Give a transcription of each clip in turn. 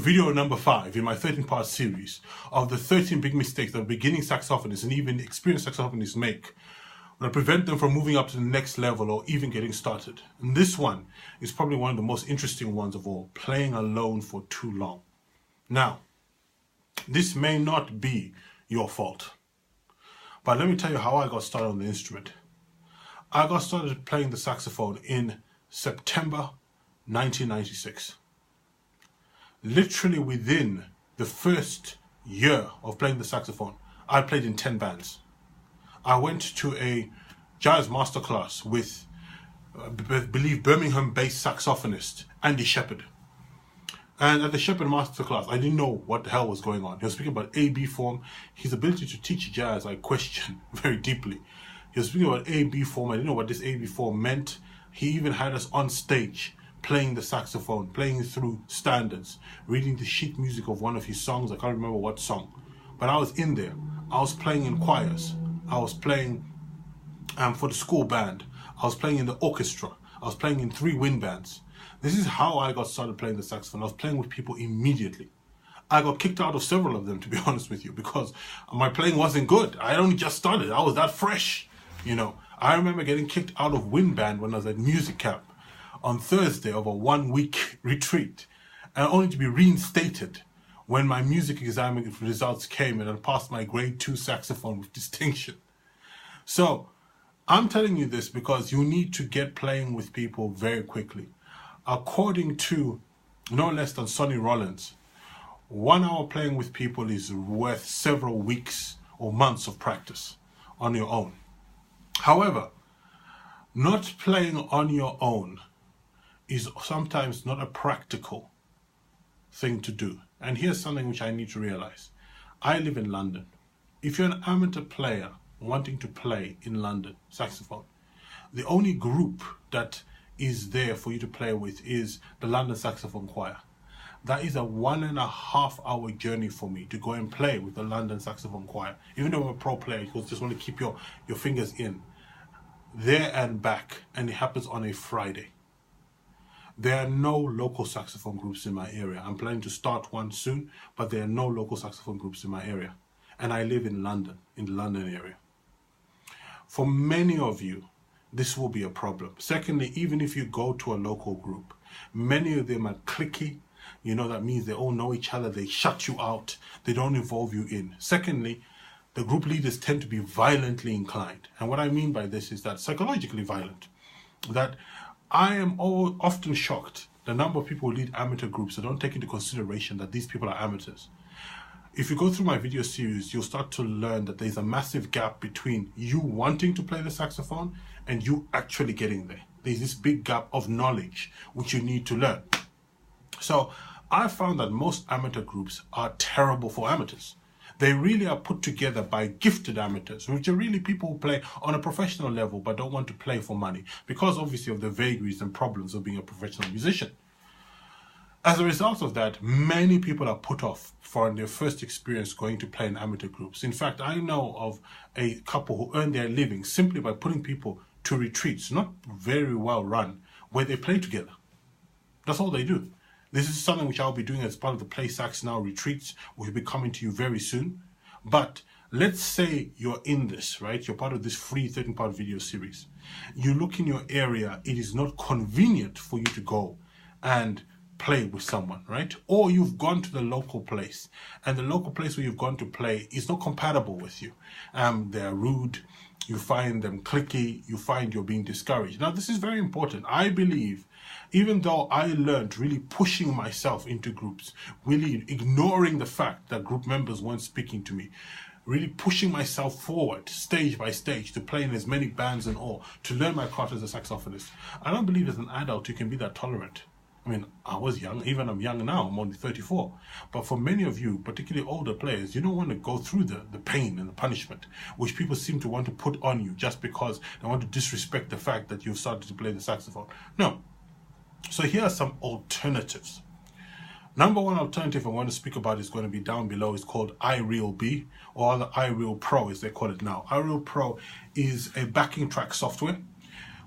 video number 5 in my 13-part series of the 13 big mistakes that beginning saxophonists and even experienced saxophonists make that prevent them from moving up to the next level or even getting started. And this one is probably one of the most interesting ones of all: playing alone for too long. Now, this may not be your fault, but let me tell you how I got started on the instrument. I got started playing the saxophone in September 1996. Literally within the first year of playing the saxophone, I played in 10 bands. I went to a jazz masterclass with, I believe, Birmingham-based saxophonist Andy Shepherd. And at the Shepherd masterclass, I didn't know what the hell was going on. He was speaking about A-B form. His ability to teach jazz, I question very deeply. He was speaking about A-B form. I didn't know what this A-B form meant. He even had us on stage playing the saxophone, playing through standards, reading the sheet music of one of his songs. I can't remember what song, but I was in there. I was playing in choirs. I was playing for the school band. I was playing in the orchestra. I was playing in 3 wind bands. This is how I got started playing the saxophone. I was playing with people immediately. I got kicked out of several of them, to be honest with you, because my playing wasn't good. I only just started. I was that fresh, you know. I remember getting kicked out of wind band when I was at music camp on Thursday of a 1-week retreat, and only to be reinstated when my music exam results came and I passed my grade 2 saxophone with distinction. So I'm telling you this because you need to get playing with people very quickly. According to no less than Sonny Rollins, 1 hour playing with people is worth several weeks or months of practice on your own. However, not playing on your own is sometimes not a practical thing to do. And here's something which I need to realize. I live in London. If you're an amateur player wanting to play in London, saxophone, the only group that is there for you to play with is the London Saxophone Choir. That is a 1.5 hour journey for me to go and play with the London Saxophone Choir. Even though I'm a pro player, you just want to keep your fingers in. There and back, and it happens on a Friday. There are no local saxophone groups in my area. I'm planning to start one soon, but there are no local saxophone groups in my area. And I live in London, in the London area. For many of you, this will be a problem. Secondly, even if you go to a local group, many of them are cliquey. You know, that means they all know each other. They shut you out. They don't involve you in. Secondly, the group leaders tend to be violently inclined. And what I mean by this is that psychologically violent. That I am often shocked the number of people who lead amateur groups that don't take into consideration that these people are amateurs. If you go through my video series, you'll start to learn that there's a massive gap between you wanting to play the saxophone and you actually getting there. There's this big gap of knowledge which you need to learn. So I found that most amateur groups are terrible for amateurs. They really are put together by gifted amateurs, which are really people who play on a professional level but don't want to play for money because obviously of the vagaries and problems of being a professional musician. As a result of that, many people are put off for their first experience going to play in amateur groups. In fact, I know of a couple who earn their living simply by putting people to retreats, not very well run, where they play together. That's all they do. This is something which I'll be doing as part of the PlaySaxNow retreats, which will be coming to you very soon. But let's say you're in this, right? You're part of this free 13-part video series. You look in your area, it is not convenient for you to go and play with someone, right? Or you've gone to the local place, and the local place where you've gone to play is not compatible with you. They're rude. You find them cliquey. You find you're being discouraged. Now, this is very important. I believe, even though I learned really pushing myself into groups, really ignoring the fact that group members weren't speaking to me, really pushing myself forward stage by stage to play in as many bands and all, to learn my craft as a saxophonist. I don't believe as an adult you can be that tolerant. I mean, I was young, even I'm young now, I'm only 34. But for many of you, particularly older players, you don't want to go through the pain and the punishment, which people seem to want to put on you just because they want to disrespect the fact that you've started to play the saxophone. No. So here are some alternatives. Number one alternative I want to speak about is going to be down below. It's called iRealB, or the iReal Pro as they call it now. iReal Pro is a backing track software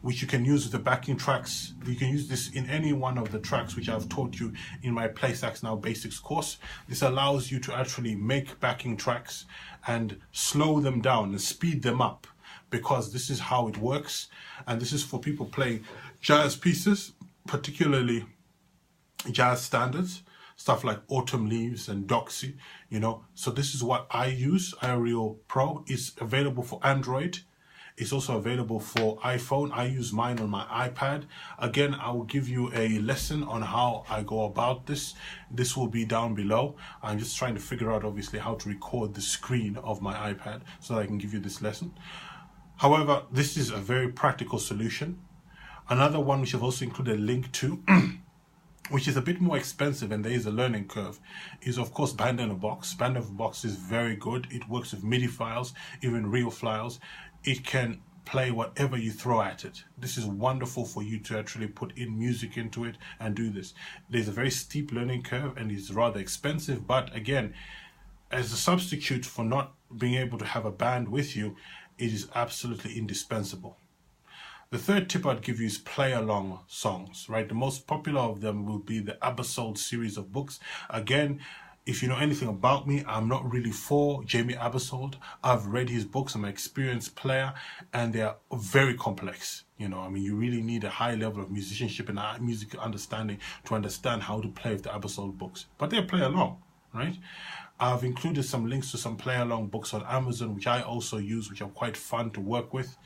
which you can use with the backing tracks. You can use this in any one of the tracks which I've taught you in my PlaySaxNow Basics course. This allows you to actually make backing tracks and slow them down and speed them up, because this is how it works. And this is for people playing jazz pieces, particularly jazz standards, stuff like Autumn Leaves and Doxy, you know. So this is what I use. iReal Pro is available for Android. It's also available for iPhone. I use mine on my iPad. Again, I will give you a lesson on how I go about this. This will be down below. I'm just trying to figure out, obviously, how to record the screen of my iPad so that I can give you this lesson. However, this is a very practical solution. Another one which I've also included a link to, which is a bit more expensive and there is a learning curve, is of course Band-in-a-Box. Band-in-a-Box is very good. It works with MIDI files, even real files. It can play whatever you throw at it. This is wonderful for you to actually put in music into it and do this. There's a very steep learning curve and it's rather expensive, but again, as a substitute for not being able to have a band with you, it is absolutely indispensable. The third tip I'd give you is play along songs, right? The most popular of them will be the Abersold series of books. Again, if you know anything about me, I'm not really for Jamie Abersold. I've read his books. I'm an experienced player, and they are very complex. You know, I mean, you really need a high level of musicianship and music understanding to understand how to play with the Abersold books. But they're play along, right? I've included some links to some play along books on Amazon, which I also use, which are quite fun to work with.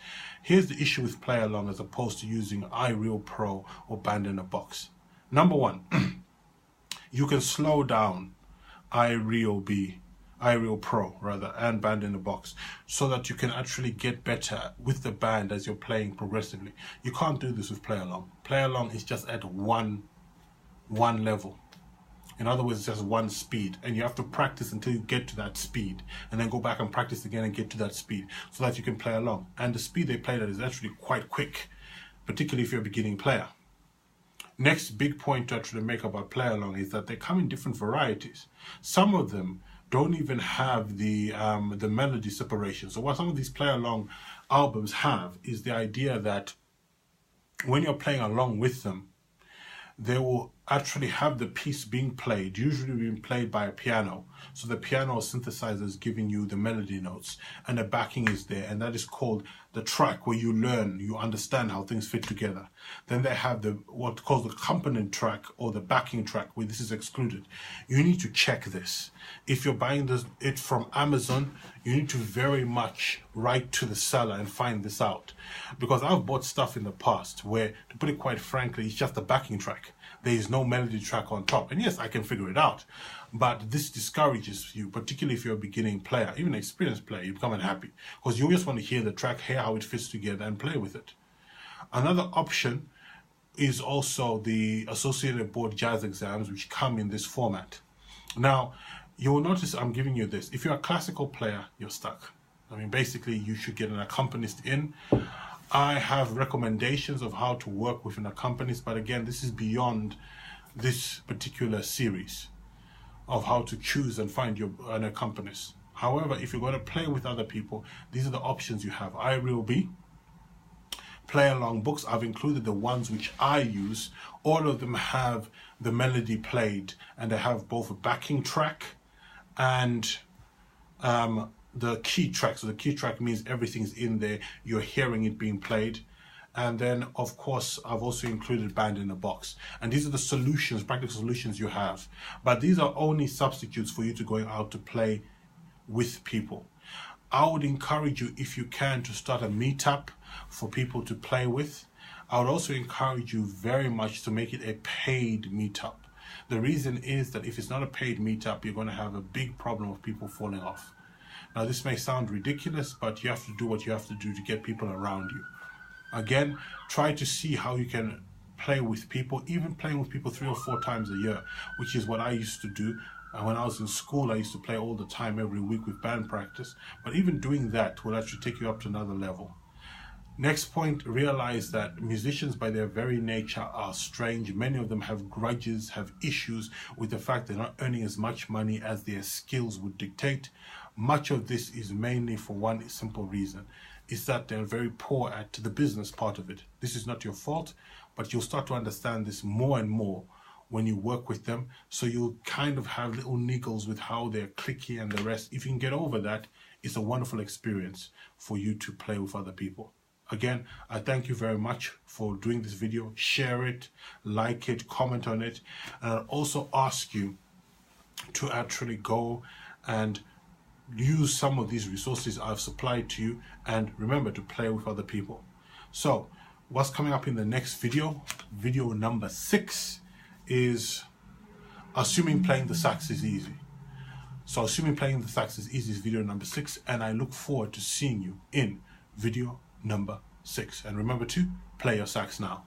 Here's the issue with play along as opposed to using iReal Pro or Band-in-a-Box. Number one, you can slow down iReal Pro rather, and Band-in-a-Box, so that you can actually get better with the band as you're playing progressively. You can't do this with play along. Play along is just at one level. In other words, it's just one speed, and you have to practice until you get to that speed, and then go back and practice again and get to that speed so that you can play along. And the speed they play at is actually quite quick, particularly if you're a beginning player. Next big point to actually make about play along is that they come in different varieties. Some of them don't even have the melody separation. So what some of these play along albums have is the idea that when you're playing along with them, they will actually have the piece being played, usually being played by a piano. So the piano synthesizer is giving you the melody notes and the backing is there, and that is called the track, where you learn, you understand how things fit together. Then they have the what's called the accompaniment track or the backing track, where this is excluded. You need to check this. If you're buying it from Amazon, you need to very much write to the seller and find this out. Because I've bought stuff in the past where, to put it quite frankly, it's just a backing track. There is no melody track on top. And yes, I can figure it out. But this discourages you, particularly if you're a beginning player, even an experienced player. You become unhappy because you just want to hear the track, hear how it fits together and play with it. Another option is also the Associated Board Jazz exams, which come in this format. Now, you'll notice I'm giving you this. If you're a classical player, you're stuck. I mean, basically, you should get an accompanist in. I have recommendations of how to work with an accompanist, but again, this is beyond this particular series of how to choose and find an accompanist. However, if you're going to play with other people, these are the options you have. iReal play along books. I've included the ones which I use. All of them have the melody played, and they have both a backing track and the key track. So the key track means everything's in there, you're hearing it being played. And then, of course, I've also included Band-in-a-Box. And these are the solutions, practical solutions you have. But these are only substitutes for you to going out to play with people. I would encourage you, if you can, to start a meetup for people to play with. I would also encourage you very much to make it a paid meetup. The reason is that if it's not a paid meetup, you're going to have a big problem of people falling off. Now, this may sound ridiculous, but you have to do what you have to do to get people around you. Again, try to see how you can play with people, even playing with people 3 or 4 times a year, which is what I used to do. When I was in school, I used to play all the time, every week with band practice. But even doing that will actually take you up to another level. Next point, realize that musicians by their very nature are strange. Many of them have grudges, have issues with the fact they're not earning as much money as their skills would dictate. Much of this is mainly for one simple reason. is that they're very poor at the business part of it. This is not your fault, but you'll start to understand this more and more when you work with them. So you'll kind of have little niggles with how they're clicky and the rest. If you can get over that, it's a wonderful experience for you to play with other people. Again, I thank you very much for doing this video. Share it, like it, comment on it. And I'll also ask you to actually go and use some of these resources I've supplied to you, and remember to play with other people. So what's coming up in the next video, video number 6, is assuming playing the sax is easy. So assuming playing the sax is easy is video number 6, and I look forward to seeing you in video number 6. And remember to play your sax now.